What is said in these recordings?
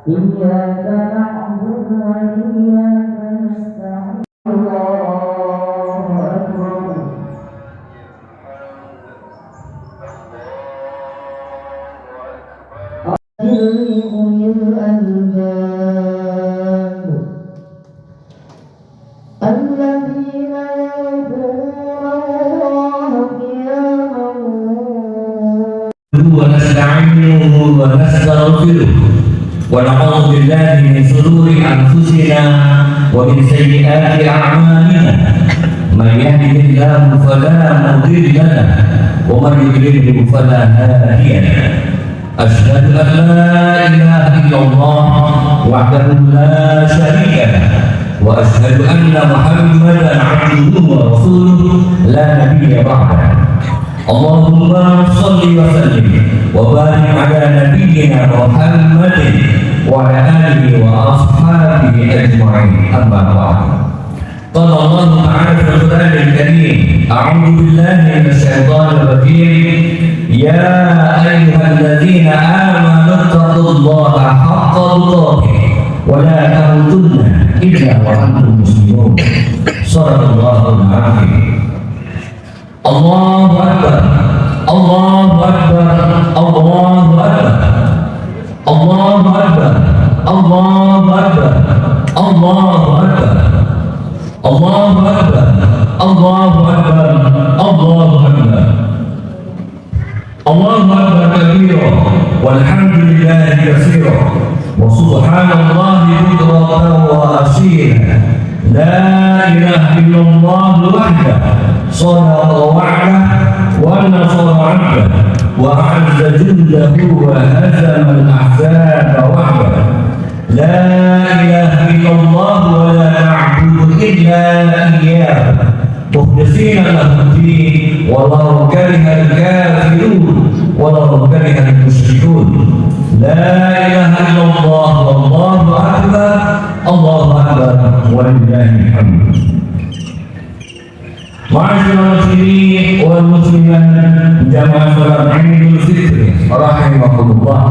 إياك نعبد وإياك نستعين الله أكبر لأولي الألباب الذين يذكرون الله قياما ونستعينه ونستغفره ونعوذ بالله من شرور أنفسنا ومن سيئات أعمالنا من يهده الله فلا مضل له ومن يضلل فلا هادي له أشهد أن لا إله إلا الله وحده لا شريك له وأشهد أن محمدا عبده ورسوله لا نبي بعده اللهم صل وسلم وبارك على نبينا محمد وعلى آله وأصحابه أجمعين أما بعد قال الله تعالى في القرآن الكريم أعوذ بالله من الشيطان الرجيم يا أيها الذين آمنوا اتقوا الله حق تقاته ولا تموتن إلا وأنتم مسلمون صدق الله العظيم الله أكبر الله أكبر الله أكبر الله أكبر الله أكبر الله أكبر الله أكبر الله أكبر الله أكبر الله أكبر كبيرا والحمد لله كثيرا وسبحان الله بكرة وأصيلا لا إله إلا الله وحده صدق وعده ونصر عبده وأعز جنده وهزم الأحزاب وحده لا إله إلا الله ولا نعبد إلا إياه مخلصين له الدين ولو كره الكافرون ولو كره المشركون لا إله إلا الله والله أكبر الله أكبر ولله الحمد معاشر المسلمين والمسلمات جماعة صلاة عيد الفطر rahimakumullah.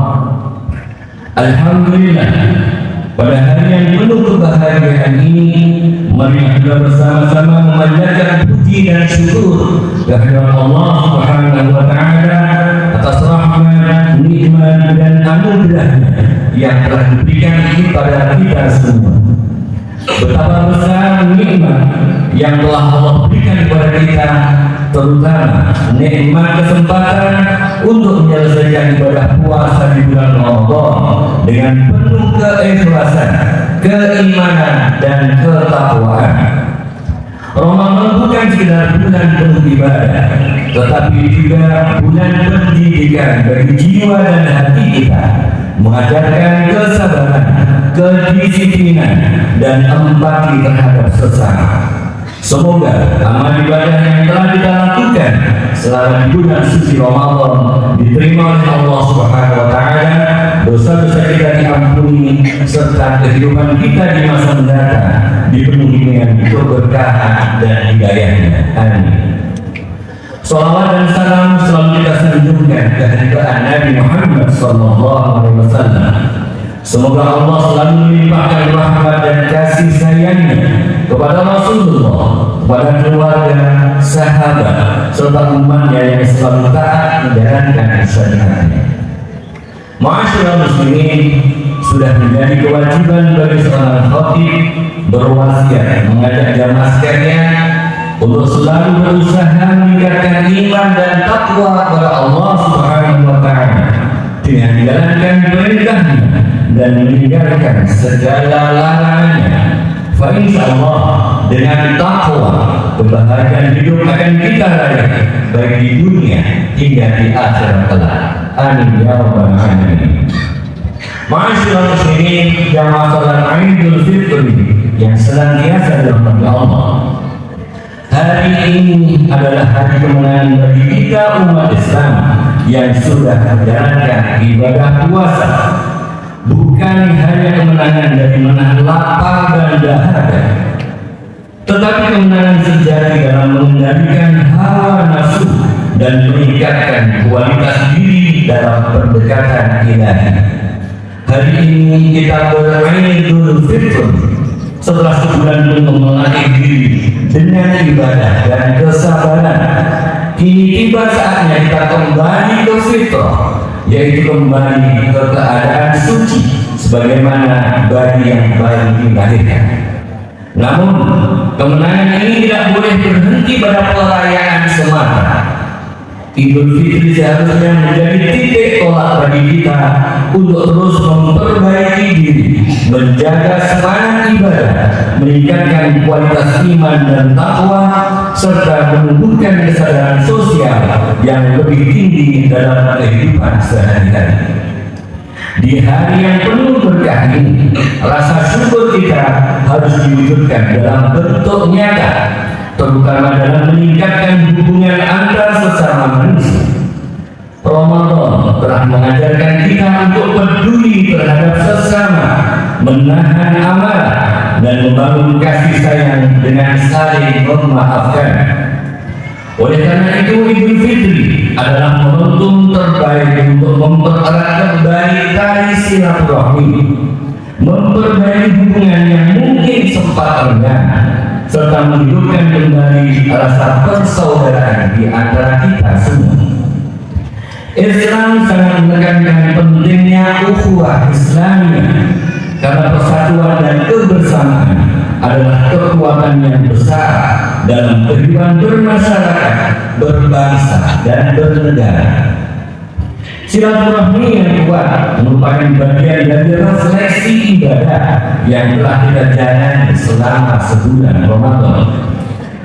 Alhamdulillah, pada hari yang penuh kebahagiaan ini mari kita bersama-sama memanjatkan puji dan syukur kehadirat Allah Subhanahu wa taala atas rahmat, nikmat dan anugerah-Nya yang telah diberikan kepada kita semua. Betapa besar nikmat yang telah Allah berikan kepada kita, terutama nikmat kesempatan untuk menyelesaikan ibadah puasa di bulan Ramadan dengan penuh keikhlasan, keimanan dan ketakwaan. Ramadan bukan sekedar bulan penuh ibadah, tetapi juga bulan pendidikan bagi jiwa dan hati kita, mengajarkan kesabaran, kedisiplinan dan empati terhadap sesama. Semoga amal ibadah yang telah kita lakukan selama di bulan suci Ramadan diterima oleh Allah Subhanahu wa taala, dosa-dosa kita diampuni serta kehidupan kita di masa mendatang dipenuhi dengan keberkahan dan hidayah-Nya. Amin. Salawat dan salam selalu kita sanjungkan kehadiran Nabi Muhammad SAW. Semoga Allah selalu melimpahkan rahmat dan kasih sayang-Nya kepada Rasulullah, kepada keluarga, sahabat, serta umatnya yang selalu taat menjalankan syariat-Nya. Ma'asyiral muslimin, sudah menjadi kewajiban bagi seorang khatib berwasiat mengajak jamaah sekalian untuk selalu berusaha meningkatkan iman dan takwa kepada Allah Subhanahu wa taala dengan menjalankan perintah-Nya dan meninggalkan segala larangan-Nya. Fa insyaallah dengan takwa kebahagiaan hidup akan kita raih baik di dunia hingga di akhirat kelak. Amin ya rabbal alamin. Ma'asyiral muslimin jamaah salat Idul Fitri yang senantiasa dirahmati Allah. Hari ini adalah hari kemenangan bagi kita umat Islam yang sudah menjalankan ibadah puasa. Bukan hanya kemenangan dari menahan lapar dan dahaga, Tetapi kemenangan sejati dalam mengendalikan hawa nafsu dan meningkatkan kualitas diri dalam pendekatan ilahi. Hari ini kita beraidul fitr setelah sebulan penuh melatih diri dengan ibadah dan kesabaran. Kini tiba saatnya kita kembali ke fitrah, yaitu kembali ke keadaan suci sebagaimana bayi yang baru dilahirkan. Namun kemenangan ini tidak boleh berhenti pada perayaan semata. Idul Fitri seharusnya menjadi titik tolak bagi kita untuk terus memperbaiki diri, menjaga semangat ibadah, meningkatkan kualitas iman dan takwa, serta menumbuhkan kesadaran sosial yang lebih tinggi dalam kehidupan sehari-hari. Di hari yang penuh berkah ini, rasa syukur kita harus diwujudkan dalam bentuk nyata, terutama dalam meningkatkan hubungan antar sesama manusia. Ramadan telah mengajarkan kita untuk peduli terhadap sesama, menahan amarah, dan membangun kasih sayang dengan saling memaafkan. Oleh karena itu, Idul Fitri adalah momentum terbaik untuk mempererat kembali tali silaturahmi, memperbaiki hubungan yang mungkin sempat renggang, serta menghidupkan kembali rasa persaudaraan di antara kita semua. Islam sangat menekankan pentingnya ukhuwah Islamiyah karena persatuan dan kebersamaan adalah kekuatan yang besar dalam kehidupan bermasyarakat, berbangsa, dan bernegara. Silaturahmi yang kuat merupakan bagian dari refleksi ibadah yang telah kita jalani selama sebulan Ramadan.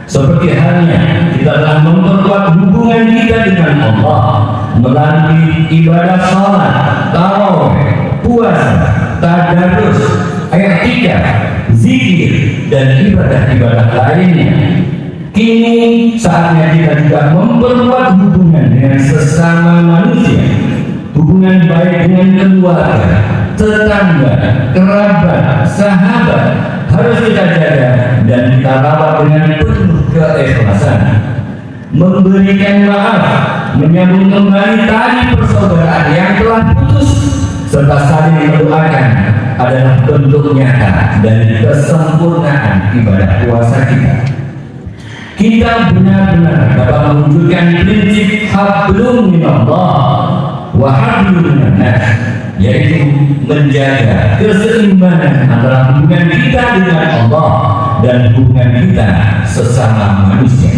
Seperti halnya kita telah memperkuat hubungan kita dengan Allah melalui ibadah salat, tarawih, puasa, tadarus, i'tikaf, zikir, dan ibadah-ibadah lainnya. Kini saatnya kita juga memperkuat hubungan dengan sesama manusia, hubungan baik dengan keluarga, tetangga, kerabat, sahabat harus kita jaga dan kita rawat dengan penuh keikhlasan. Memberikan maaf, menyambung kembali tali persaudaraan yang telah putus, serta saling mendoakan adalah bentuk nyata dari kesempurnaan ibadah puasa kita. Kita benar-benar dapat mewujudkan prinsip hablum minallah wa hablum minannas, yaitu menjaga keseimbangan antara hubungan kita dengan Allah dan hubungan kita sesama manusia.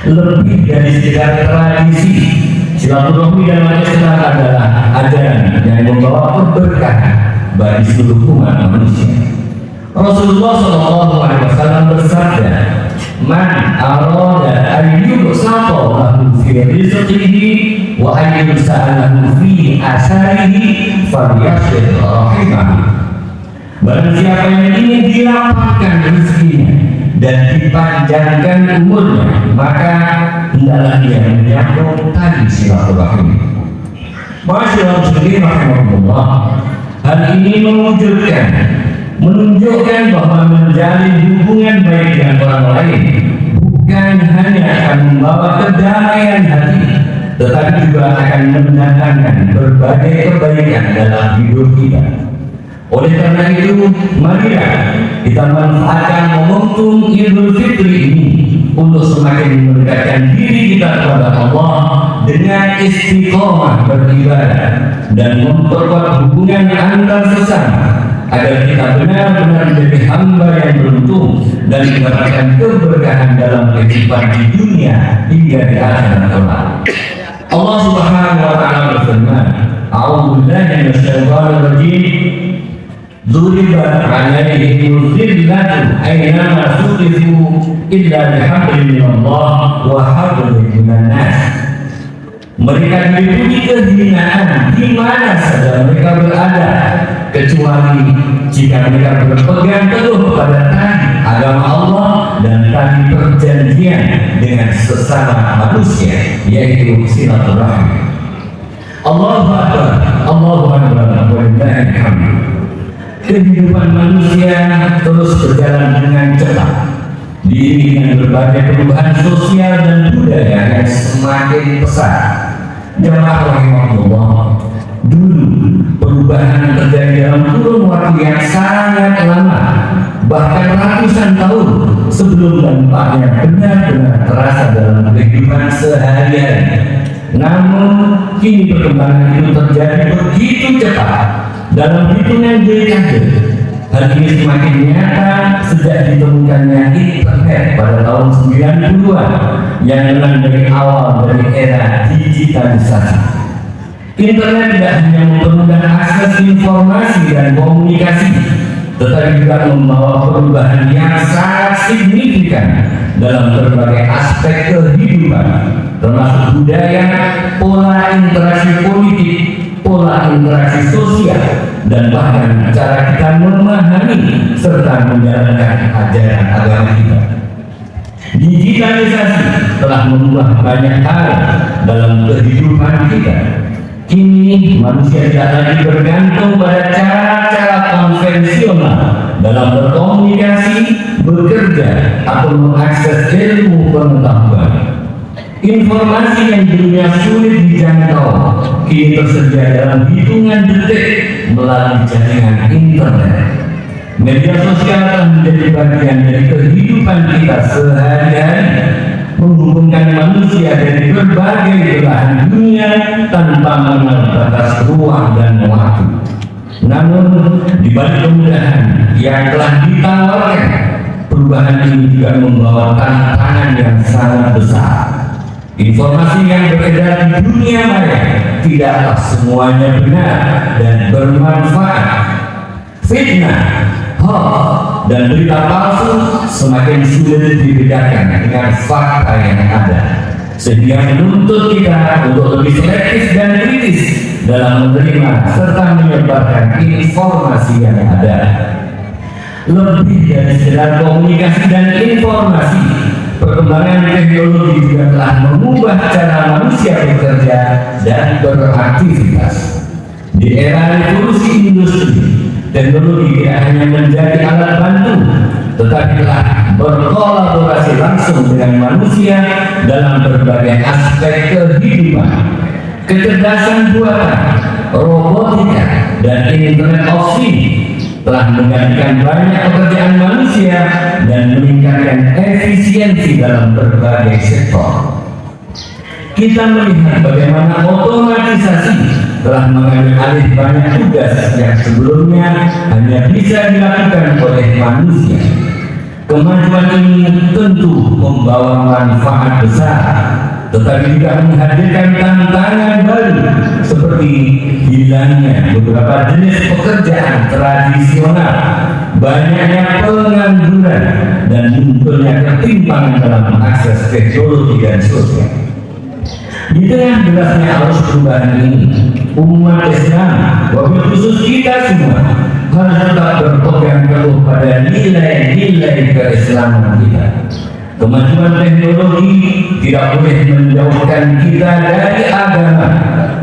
Lebih dari sekedar tradisi, silaturahmi dalam Islam adalah ajaran yang membawa keberkahan bagi seluruh umat manusia. Rasulullah SAW bersabda, "Man arada an yubsata lahu fi rizqihi wa an yus'alahu fi asarihi falyasil rahimahu." Barang siapa yang ingin dilapangkan rezekinya dan dipanjangkan umurnya, maka hendaklah dia menyambung tali silaturahmi. Masyaallah muslimin rahimahumullah, hal ini menunjukkan bahwa menjalin hubungan baik dengan orang lain bukan hanya akan membawa kedamaian hati, tetapi juga akan mendatangkan berbagai kebaikan dalam hidup kita. Oleh karena itu, marilah kita manfaatkan momentum Idul Fitri ini untuk semakin mendekatkan diri kita kepada Allah dengan istiqomah beribadah dan memperkuat hubungan antar sesama, agar kita benar-benar menjadi hamba yang beruntung dan mendapatkan keberkahan dalam kehidupan di dunia hingga di akhirat kelak. Allah Subhanahu wa taala berfirman, "A'udzu billahi minasyaitonir rajim. Duribat 'alaihim dhillatu aynama suqifu illa bihablin minallah wa hablin minan nas." Mereka diliputi kehinaan di mana saja mereka berada, kecuali jika mereka berpegang teguh pada tali agama Allah dan tali perjanjian dengan sesama manusia, yaitu silaturahmi. Allahu Akbar, Allahu Akbar, walillahil hamd. Kehidupan manusia terus berjalan dengan cepat. diiringi dengan berbagai perubahan sosial dan budaya yang semakin pesat. Jemaah rahimahullah, dulu perubahan terjadi dalam kurun waktu yang sangat lama, bahkan ratusan tahun sebelum dampaknya benar-benar terasa dalam kehidupan sehari-hari. Namun kini perkembangan itu terjadi begitu cepat dalam hitungan dekade. Hal ini semakin nyata sejak ditemukannya internet pada tahun 90-an yang menandai awal dari era digitalisasi. Internet tidak hanya mempermudah akses informasi dan komunikasi, tetapi juga membawa perubahan yang sangat signifikan dalam berbagai aspek kehidupan, termasuk budaya, pola interaksi politik, pola interaksi sosial, dan bahkan cara kita memahami serta menjalankan ajaran agama kita. Digitalisasi telah mengubah banyak hal dalam kehidupan kita. Kini manusia tidak lagi bergantung pada cara-cara konvensional dalam berkomunikasi, bekerja, atau mengakses ilmu pengetahuan. Informasi yang dulunya sulit dijangkau kini tersedia dalam hitungan detik melalui jaringan internet. Media sosial telah menjadi bagian dari kehidupan kita sehari-hari, menghubungkan manusia dari berbagai belahan dunia tanpa mengenal batas ruang dan waktu. Namun, di balik kemudahan yang telah ditawarkan, perubahan ini juga membawa tantangan yang sangat besar. Informasi yang beredar di dunia maya tidaklah semuanya benar dan bermanfaat. Fitnah, hoax, dan berita palsu semakin sulit dibedakan dengan fakta yang ada, sehingga menuntut kita untuk lebih selektif dan kritis dalam menerima serta menyebarkan informasi yang ada. Lebih dari sekedar komunikasi dan informasi, perkembangan teknologi juga telah mengubah cara manusia bekerja dan beraktivitas. Di era revolusi industri, teknologi tidak hanya menjadi alat bantu, tetapi telah berkolaborasi langsung dengan manusia dalam berbagai aspek kehidupan. Kecerdasan buatan, robotika, dan Internet of Things telah menggantikan banyak pekerjaan manusia dan meningkatkan efisiensi dalam berbagai sektor. Kita melihat bagaimana otomatisasi telah mengambil alih banyak tugas yang sebelumnya hanya bisa dilakukan oleh manusia. Kemajuan ini tentu membawa manfaat besar, tetapi juga menghadirkan tantangan baru seperti hilangnya beberapa jenis pekerjaan tradisional, banyaknya pengangguran, dan munculnya ketimpangan dalam mengakses teknologi dan sosial. Di tengah derasnya arus perubahan ini, umat Islam, wabil khusus kita semua, harus tetap berpegang teguh pada nilai-nilai keislaman kita. Kemajuan teknologi tidak boleh menjauhkan kita dari agama,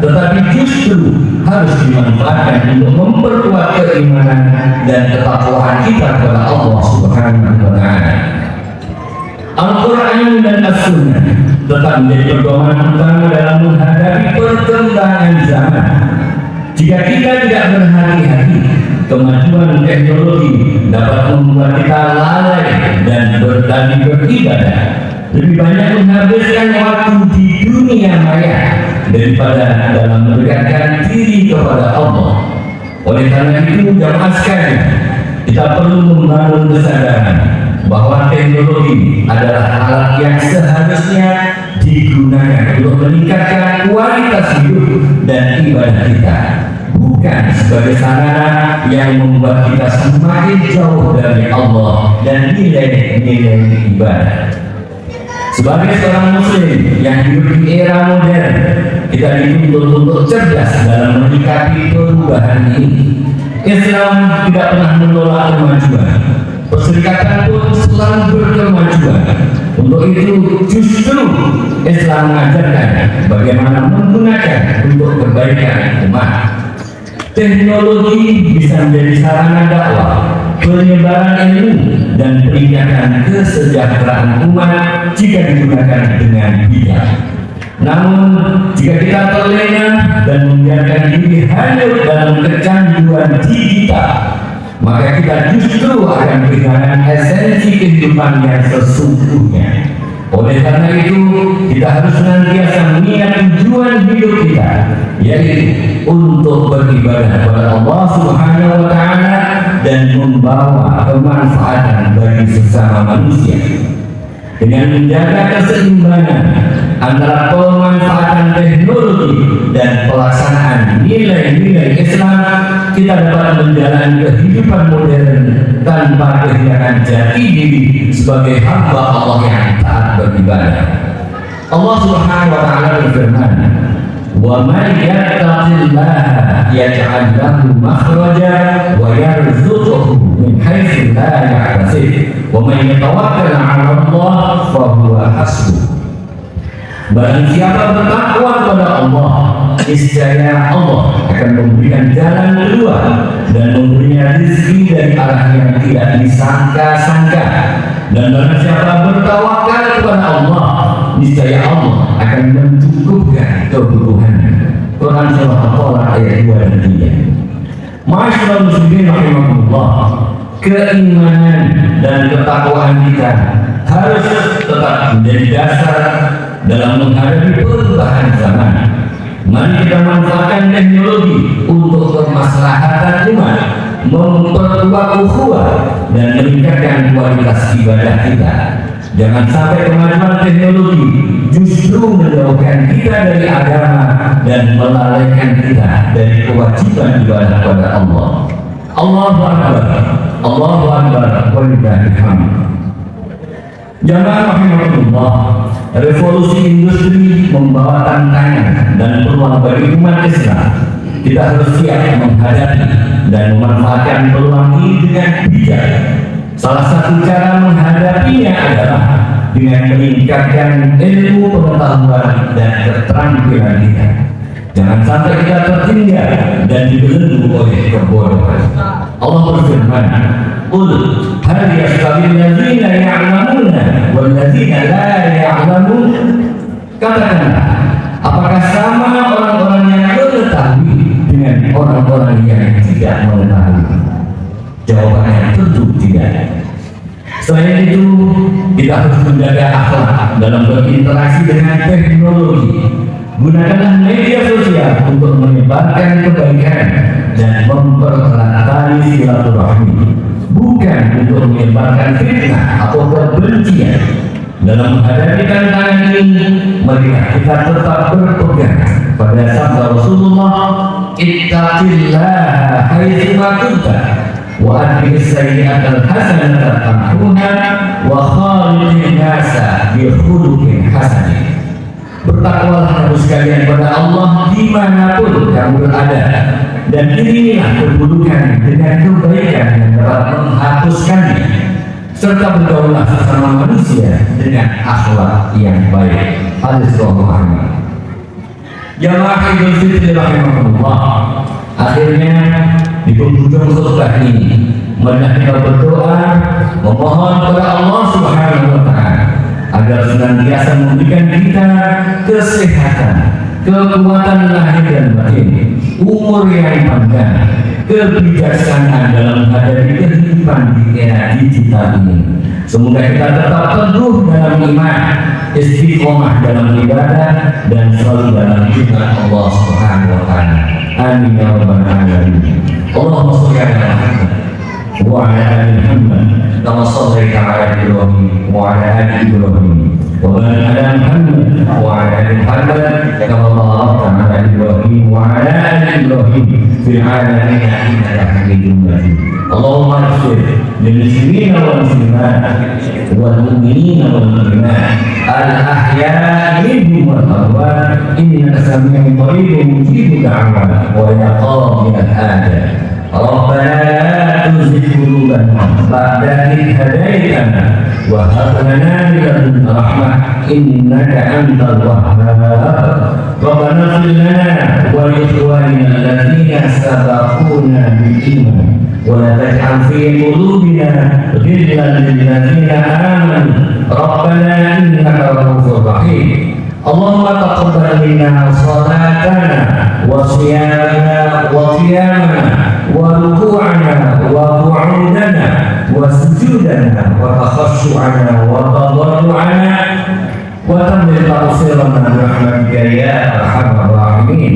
tetapi justru harus dimanfaatkan untuk memperkuat keimanan dan ketakwaan kita kepada Allah Subhanahu wa Ta'ala. Al-Quran dan As-Sunnah tetap menjadi pedoman utama dalam menghadapi perkembangan zaman. Jika kita tidak berhati-hati, kemajuan teknologi dapat membuat kita lalai dan bertani beribadah, lebih banyak menghabiskan waktu di dunia maya daripada dalam mendekatkan diri kepada Allah. Oleh karena itu, jamaah sekalian, kita perlu membangun kesadaran bahwa teknologi adalah alat yang seharusnya digunakan untuk meningkatkan kualitas hidup dan ibadah kita, bukan sebagai sarana yang membuat kita semakin jauh dari Allah dan nilai-nilai ibadah. Sebagai seorang muslim yang hidup di era modern, kita dituntut untuk cerdas dalam menyikapi perubahan ini. Islam tidak pernah menolak kemajuan, perserikatan pun selalu berkemajuan. Untuk itu justru Islam mengajarkan bagaimana menggunakan untuk kebaikan umat. Teknologi bisa menjadi sarana dakwah, penyebaran ilmu dan peningkatan kesejahteraan umat jika digunakan dengan bijak. Namun jika kita terlena dan membiarkan diri hanyut dalam kecanduan digital, maka kita justru akan kehilangan esensi kehidupan yang sesungguhnya. Oleh karena itu, kita harus senantiasa mengingat tujuan hidup kita, yaitu untuk beribadah kepada Allah Subhanahu wa Ta'ala dan membawa kemanfaatan bagi sesama manusia. Dengan menjaga keseimbangan antara pemanfaatan teknologi dan pelaksanaan nilai-nilai Islam, kita dapat menjalani kehidupan modern tanpa kehilangan jati diri sebagai hamba Allah yang taat beribadah. Allah Subhanahu wa Ta'ala berfirman, "Wa man yattaqillaha yaj'al lahu makhraja wa yarzuqhu min haitsu la yahtasib wa man yatawakkal 'ala Allah fa huwa hasbuh." Barang siapa bertakwa kepada Allah, niscaya Allah akan memberikan jalan keluar dan memberinya rezeki dari arah yang tidak disangka-sangka. Dan barang siapa bertawakal kepada Allah, niscaya Allah akan mencukupkan kebutuhannya. Quran surah Al-Baqarah ayat 2 dan 3. Ma'asyiral muslimin rahimakumullah, keimanan dan ketakwaan kita harus tetap menjadi dasar dalam menghadapi perubahan zaman. Mari kita manfaatkan teknologi untuk kemaslahatan umat, memperkuat ukhuwah dan meningkatkan kualitas ibadah kita. Jangan sampai kemajuan teknologi justru menjauhkan kita dari agama dan melalaikan kita dari kewajiban ibadah kepada Allah. Allahu Akbar, Allahu Akbar, walillahil hamd. Jamaah rahimakumullah, revolusi industri membawa tantangan dan peluang bagi umat Islam. Kita harus siap menghadapi dan memanfaatkan peluang ini dengan bijak. Salah satu cara menghadapinya adalah dengan meningkatkan ilmu pengetahuan dan keterampilan kita. Jangan sampai kita tertinggal dan dibelenggu oleh kebodohan. Allah berfirman, "Qul hal yastawi alladziina ya'lamuuna wal ladziina la ya'lamuun?" Katakanlah, apakah sama orang-orang yang mengetahui dengan orang-orang yang tidak mengetahui? Jawabannya tentu tidak. Selain itu, kita harus menjaga akhlak dalam berinteraksi dengan teknologi. Gunakanlah media sosial untuk menyebarkan kebaikan dan mempererat tali silaturahmi, bukan untuk menyebarkan fitnah atau kebencian. Dalam menghadapi tantangan ini, marilah kita tetap berpegang pada sabda Rasulullah, "Ittaqillaha haitsu ma kunta wa atbi'is sayyi'atal hasanata tamhuha wa khaliqin nasa bi khuluqin hasanin." Bertakwalah kamu sekalian pada Allah dimanapun kamu berada, dan inilah keburukan dengan kebaikan yang dapat menghapuskannya, serta bergaulah sesama manusia dengan akhlak yang baik. Hadis Muhammad. Jamaah Idul Fitri rahimahullah, akhirnya di penghujung khutbah ini, marilah kita berdoa memohon kepada Allah Subhanahu wa Ta'ala agar senantiasa memberikan kita kesehatan, kekuatan lahir dan batin, umur yang panjang, kebijaksanaan dalam menghadapi kehidupan di era digital ini. Semoga kita tetap teguh dalam iman, istiqomah dalam ibadah, dan selalu dalam junjungan Allah Subhanahu wa Ta'ala. Amin ya rabbal alamin. Allahumma shalli ala Muhammad wa ala ali Muhammad kama shallaita ala Ibrahim wa ala ali Ibrahim wa barik ala Muhammad wa ala ali Muhammad kama barakta ala Ibrahim wa ala ali Ibrahim fil alamin innaka Hamidum Majid. Allahumma ighfir lil muslimina wal muslimat wal mu'minina wal mu'minat al ahya'i minhum wal amwat innaka sami'un qaribun mujibud da'wat wa ya qadiyal hajat. Rabbana la tuzigh qulubana ba'da idh hadaytana wa hab lana min ladunka rahmah innaka antal wahhab. Rabbana ighfir lana wa li ikhwanina alladziina sabaquna bil iman ولا تجعل في قلوبنا غلا للذين آمنوا ربنا إنك رؤوف رحيم. اللهم تقبل منا صلاتنا وصيامنا وقيامنا وركوعنا وقعودنا وسجودنا وتخشعنا وتضرعنا وتمضي تقصيرنا برحمتك يا ارحم الراحمين.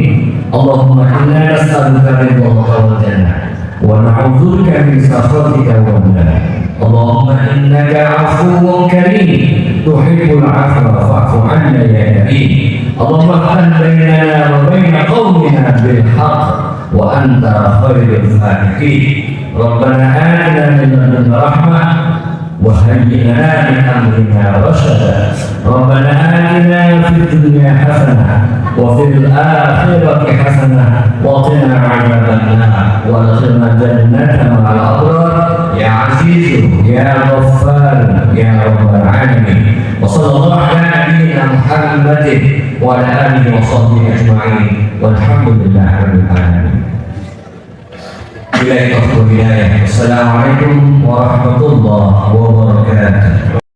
اللهم انا نسالك رضاك والجنه ونعوذ بك من سخطك والنار. اللهم انك عفو كريم تحب العفو فاعف عنا يا كريم. اللهم افتح بيننا وبين قومنا بالحق وانت خير الفاتحين. ربنا آتنا من لدنك رحمة وهيئ لنا من أمرنا رشدا. ربنا آتنا في الدنيا حسنة وفي الآخرة حسنة وقنا عذاب النار وادخلنا جنة مع الأبرار يا عزيز يا غفار يا رب العالمين. وصلى الله على نبينا محمد وعلى آله وصحبه أجمعين والحمد لله رب العالمين. Assalamualaikum warahmatullahi wabarakatuh.